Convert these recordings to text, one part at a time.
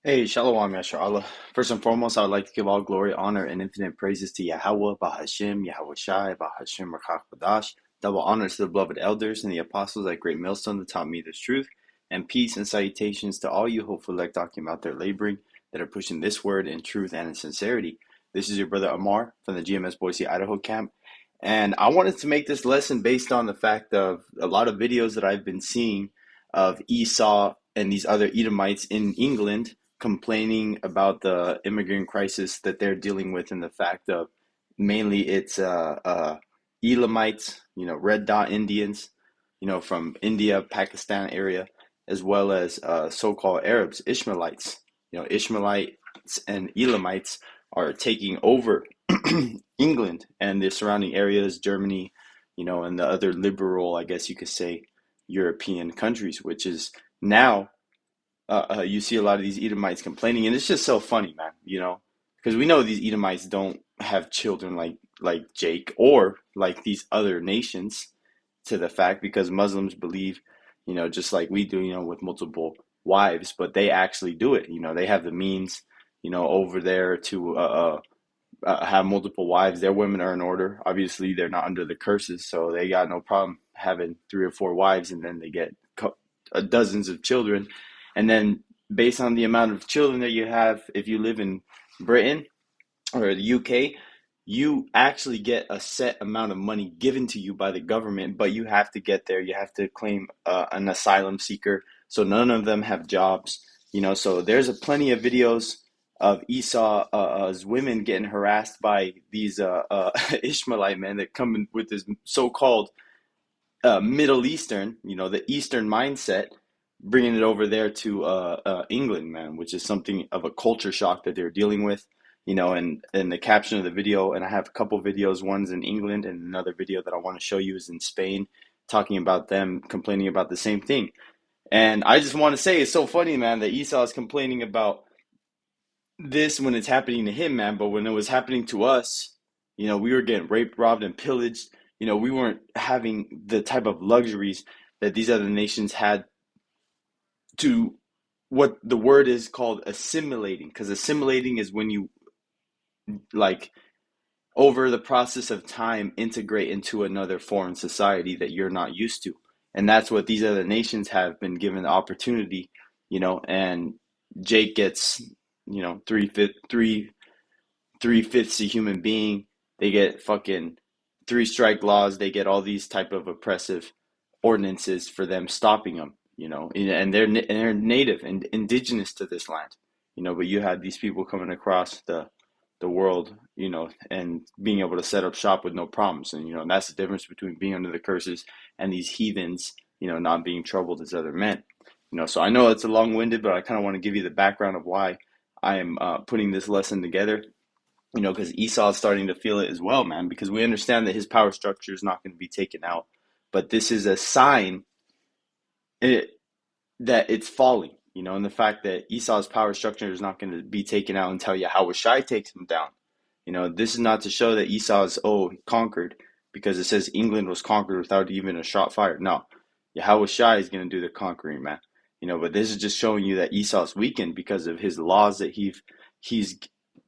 Hey, Shalom, Yasharallah. First and foremost, I would like to give all glory, honor, and infinite praises to Yahweh, Bahashim, Yahweh Shai, Bahashim, Rakach Badash. Double honor to the beloved elders and the apostles at Great Millstone that taught me this truth. And peace and salutations to all you hopeful elect document out there laboring that are pushing this word in truth and in sincerity. This is your brother Amar from the GMS Boise, Idaho camp. And I wanted to make this lesson based on the fact of a lot of videos that I've been seeing of Esau and these other Edomites in England complaining about the immigrant crisis that they're dealing with, and the fact of mainly it's Elamites, red dot Indians, from India, Pakistan area, as well as so-called Arabs, Ishmaelites. Ishmaelites and Elamites are taking over England and the surrounding areas, Germany, and the other liberal, I guess you could say, European countries, which is now you see a lot of these Edomites complaining, and it's just so funny, man. Because we know these Edomites don't have children like Jake or like these other nations. To the fact, because Muslims believe, just like we do, with multiple wives, but they actually do it. They have the means, over there to have multiple wives. Their women are in order. Obviously, they're not under the curses, so they got no problem having three or four wives, and then they get dozens of children. And then, based on the amount of children that you have, if you live in Britain or the UK, you actually get a set amount of money given to you by the government, but you have to get there. You have to claim an asylum seeker. So none of them have jobs. So there's plenty of videos of Esau's women getting harassed by these Ishmaelite men that come in with this so-called Middle Eastern, the Eastern mindset, bringing it over there to England, man, which is something of a culture shock that they're dealing with. And the caption of the video, and I have a couple videos. One's in England, and another video that I want to show you is in Spain, talking about them complaining about the same thing. And I just want to say, it's so funny, man, that Esau is complaining about this when it's happening to him, man. But when it was happening to us, we were getting raped, robbed, and pillaged. We weren't having the type of luxuries that these other nations had, to what the word is called assimilating. Because assimilating is when you, like, over the process of time, integrate into another foreign society that you're not used to. And that's what these other nations have been given the opportunity, and Jake gets, three fifths a human being. They get fucking three strike laws. They get all these type of oppressive ordinances for them stopping them, and they're native and indigenous to this land, but you had these people coming across the world, and being able to set up shop with no problems. And that's the difference between being under the curses and these heathens, not being troubled as other men. So I know it's a long-winded, but I kind of want to give you the background of why I am putting this lesson together. Because Esau is starting to feel it as well, man, because we understand that his power structure is not going to be taken out. But this is a sign that it's falling, and the fact that Esau's power structure is not going to be taken out until Yahweh Shai takes him down. This is not to show that Esau is, conquered, because it says England was conquered without even a shot fired. No, Yahweh Shai is going to do the conquering, man. But this is just showing you that Esau's weakened because of his laws that he's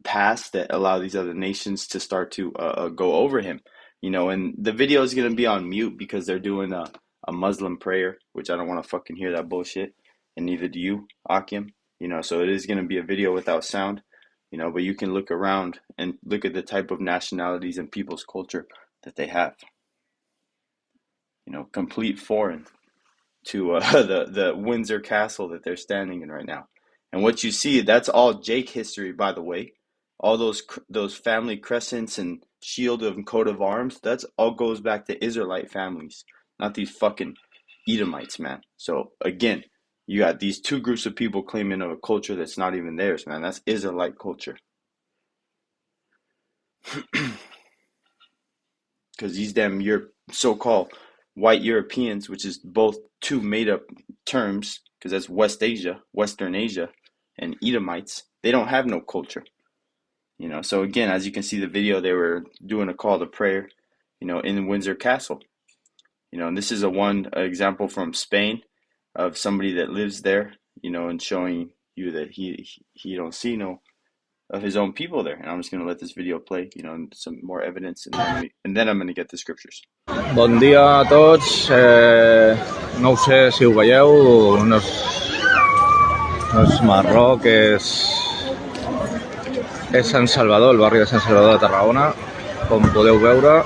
passed that allow these other nations to start to go over him. And the video is going to be on mute because they're doing a Muslim prayer, which I don't want to fucking hear that bullshit, and neither do you, Akim. So it is going to be a video without sound. But you can look around and look at the type of nationalities and people's culture that they have. Complete foreign to the Windsor Castle that they're standing in right now. And what you see, that's all Jake history, by the way. All those family crescents and shield and coat of arms, that's all goes back to Israelite families, not these fucking Edomites, man. So again, you got these two groups of people claiming of a culture that's not even theirs, man. That's Israelite culture. Because these damn so-called white Europeans, which is both two made-up terms, because that's West Asia, Western Asia, and Edomites, they don't have no culture. So again, as you can see the video, they were doing a call to prayer, in Windsor Castle. And this is one example from Spain of somebody that lives there, and showing, you that he don't see no of his own people there. And I'm just gonna let this video play, and some more evidence, and then I'm gonna get the scriptures. Bon dia a tots. No ho sé si ho veieu, no és Marroc, és Sant Salvador, el barri de Sant Salvador de Tarragona. Com podeu veure,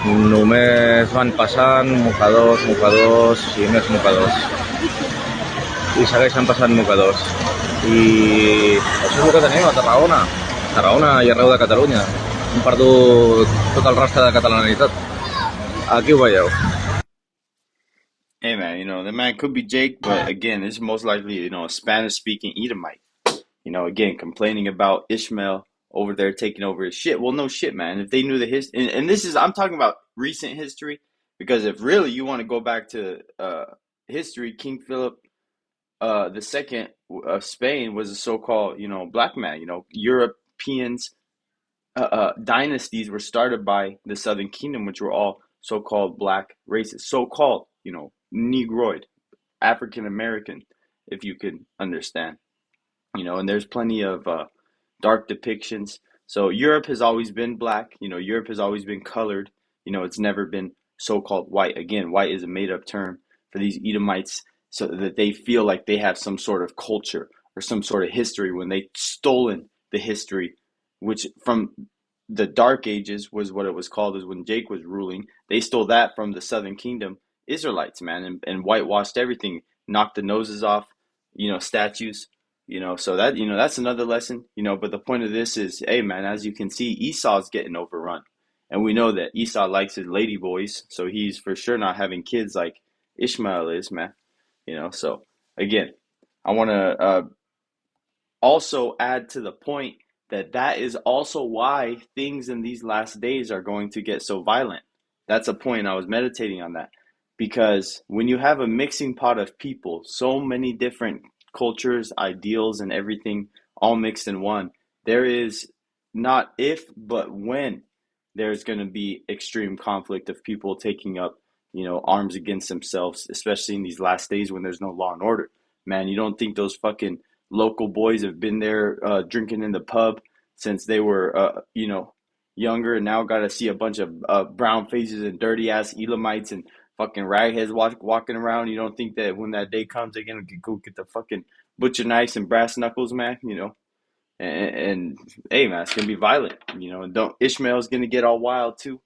només van passant mocadors i més mocadors. I segueixen passant mocadors. I això és el que tenim a Tarragona. Tarragona i arreu de Catalunya. Hem perdut tot el rastre de catalanitat. Aquí ho veieu. Hey man, the man could be Jake, but again, this is most likely, a Spanish-speaking Edomite. Again, complaining about Ishmael over there taking over his shit. Well, no shit, man. If they knew the history, and I'm talking about recent history, because if really you want to go back to history, King Philip the second of Spain was a so-called, black man. Europeans dynasties were started by the Southern Kingdom, which were all so-called black races, so-called, Negroid, African American, if you can understand. And there's plenty of dark depictions. So Europe has always been black. Europe has always been colored. It's never been so-called white. Again, white is a made-up term for these Edomites so that they feel like they have some sort of culture or some sort of history when they've stolen the history, which from the Dark Ages was what it was called, is when Jake was ruling. They stole that from the Southern Kingdom Israelites, man, and whitewashed everything, knocked the noses off, statues. So that's another lesson, but the point of this is, hey man, as you can see, Esau's getting overrun. And we know that Esau likes his lady boys, so he's for sure not having kids like Ishmael is, man. So again, I want to also add to the point that is also why things in these last days are going to get so violent. That's a point. I was meditating on that. Because when you have a mixing pot of people, so many different cultures, ideals, and everything all mixed in one, there is not if, but when there's going to be extreme conflict of people taking up, arms against themselves, especially in these last days when there's no law and order. Man, you don't think those fucking local boys have been there drinking in the pub since they were, younger, and now got to see a bunch of brown faces and dirty ass Elamites and fucking ragheads walking around? You don't think that when that day comes, they're gonna go get the fucking butcher knives and brass knuckles, man? And hey, man, it's gonna be violent. And don't Ishmael's gonna get all wild too,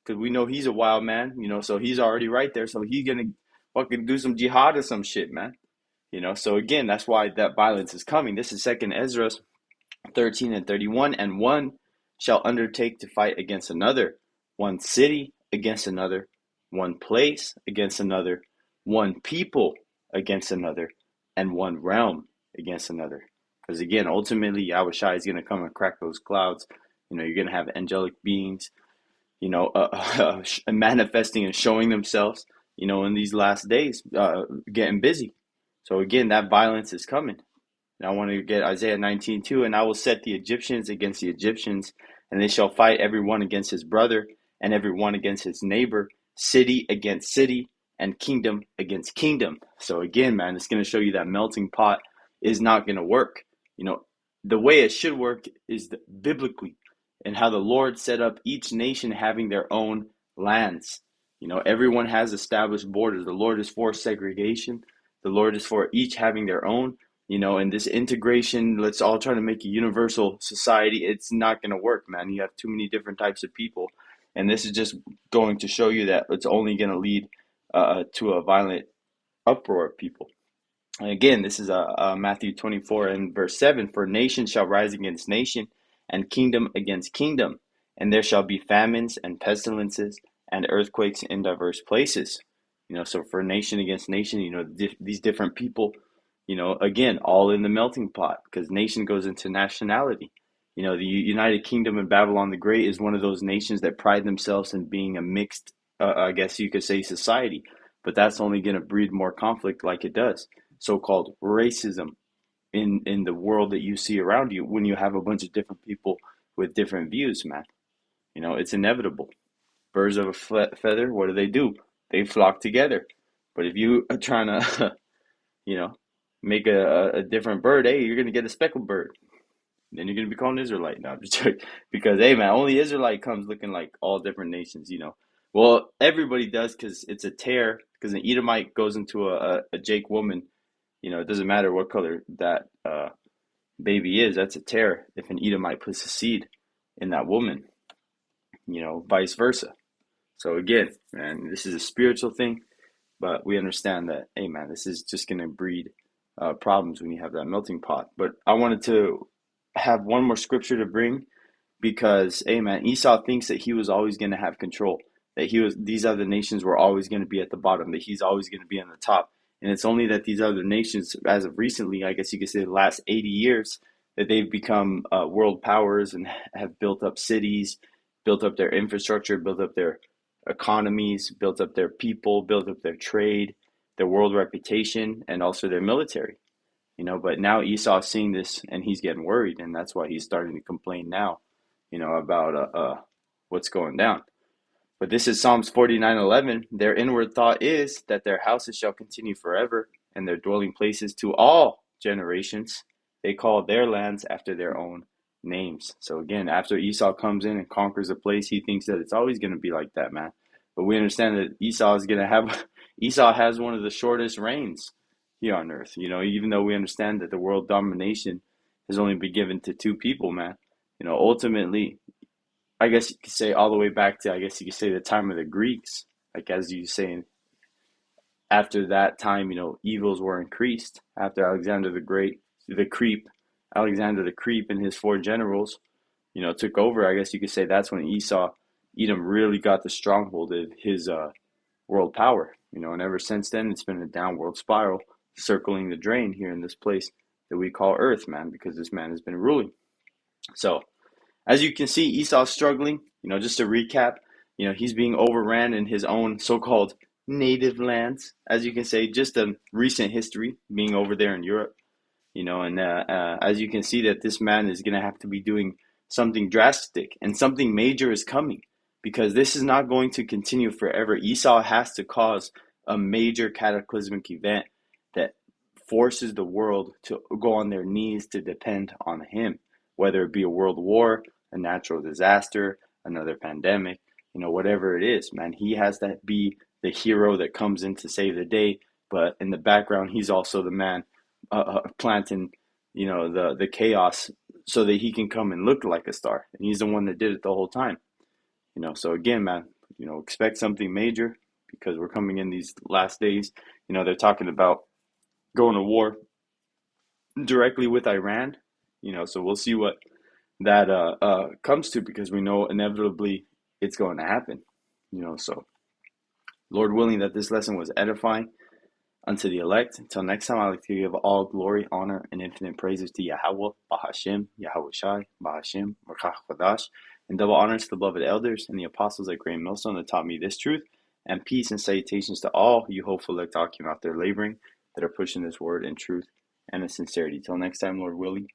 because we know he's a wild man. So he's already right there. So he's gonna fucking do some jihad or some shit, man. So again, that's why that violence is coming. This is Second Ezra 13 and 31, and one shall undertake to fight against another, one city against another, one place against another, one people against another, and one realm against another. Because again, ultimately, Yahushua is going to come and crack those clouds. You're going to have angelic beings, manifesting and showing themselves, in these last days, getting busy. So again, that violence is coming. And I want to get Isaiah 19:2, and I will set the Egyptians against the Egyptians, and they shall fight every one against his brother, and every one against his neighbor, city against city, and kingdom against kingdom. So again, man, it's going to show you that melting pot is not going to work. The way it should work is biblically, and how the Lord set up each nation having their own lands. Everyone has established borders. The Lord is for segregation. The Lord is for each having their own. And this integration, let's all try to make a universal society. It's not going to work, man. You have too many different types of people. And this is just going to show you that it's only going to lead to a violent uproar of people. And again, this is Matthew 24 and verse 7. For nation shall rise against nation, and kingdom against kingdom. And there shall be famines and pestilences and earthquakes in diverse places. So for nation against nation, these different people, again, all in the melting pot, because nation goes into nationality. The United Kingdom and Babylon the Great is one of those nations that pride themselves in being a mixed, I guess you could say, society. But that's only going to breed more conflict like it does. So-called racism in the world that you see around you when you have a bunch of different people with different views, man. It's inevitable. Birds of a feather, what do? They flock together. But if you are trying to, make a different bird, hey, you're gonna get a speckled bird. Then you're gonna be called an Israelite. No, I'm just joking. Because hey, man, only Israelite comes looking like all different nations. Well, everybody does because it's a tear. Because an Edomite goes into a Jake woman. It doesn't matter what color that baby is. That's a tear. If an Edomite puts a seed in that woman, vice versa. So again, man, this is a spiritual thing, but we understand that, hey, man, this is just gonna breed problems when you have that melting pot. But I wanted to have one more scripture to bring because, hey, man, Esau thinks that he was always going to have control, that these other nations were always going to be at the bottom, that he's always going to be on the top. And it's only that these other nations, as of recently, I guess you could say the last 80 years, that they've become world powers and have built up cities, built up their infrastructure, built up their economies, built up their people, built up their trade, their world reputation, and also their military. But now Esau's seeing this and he's getting worried, and that's why he's starting to complain now, about what's going down. But this is Psalms 49:11. Their inward thought is that their houses shall continue forever, and their dwelling places to all generations. They call their lands after their own names. So again, after Esau comes in and conquers a place, he thinks that it's always going to be like that, man. But we understand that Esau has one of the shortest reigns here on earth. Even though we understand that the world domination has only been given to two people, man. Ultimately, I guess you could say all the way back to, I guess you could say, the time of the Greeks. Like, as you say, after that time, evils were increased. After Alexander the Great, Alexander the Creep and his four generals, took over. I guess you could say that's when Edom really got the stronghold of his world power. And ever since then, it's been a downward spiral circling the drain here in this place that we call Earth, man, because this man has been ruling. So, as you can see, Esau's struggling. Just to recap, he's being overran in his own so-called native lands. As you can say, just a recent history being over there in Europe. And as you can see that this man is going to have to be doing something drastic, and something major is coming, because this is not going to continue forever. Esau has to cause a major cataclysmic event that forces the world to go on their knees to depend on him, whether it be a world war, a natural disaster, another pandemic, whatever it is, man. He has to be the hero that comes in to save the day, but in the background, he's also the man planting, the chaos so that he can come and look like a star. And he's the one that did it the whole time. So again, man, expect something major because we're coming in these last days. They're talking about going to war directly with Iran. So we'll see what that comes to, because we know inevitably it's going to happen. So Lord willing that this lesson was edifying unto the elect. Until next time, I like to give all glory, honor, and infinite praises to Yahweh, Bahashem, Yahweh Shai, Bahashem, Merkach Kodash, and double honors to the beloved elders and the apostles at Great Millstone that taught me this truth, and peace and salutations to all you hopeful elect out there laboring, that are pushing this word in truth and in sincerity. Till next time, Lord willing.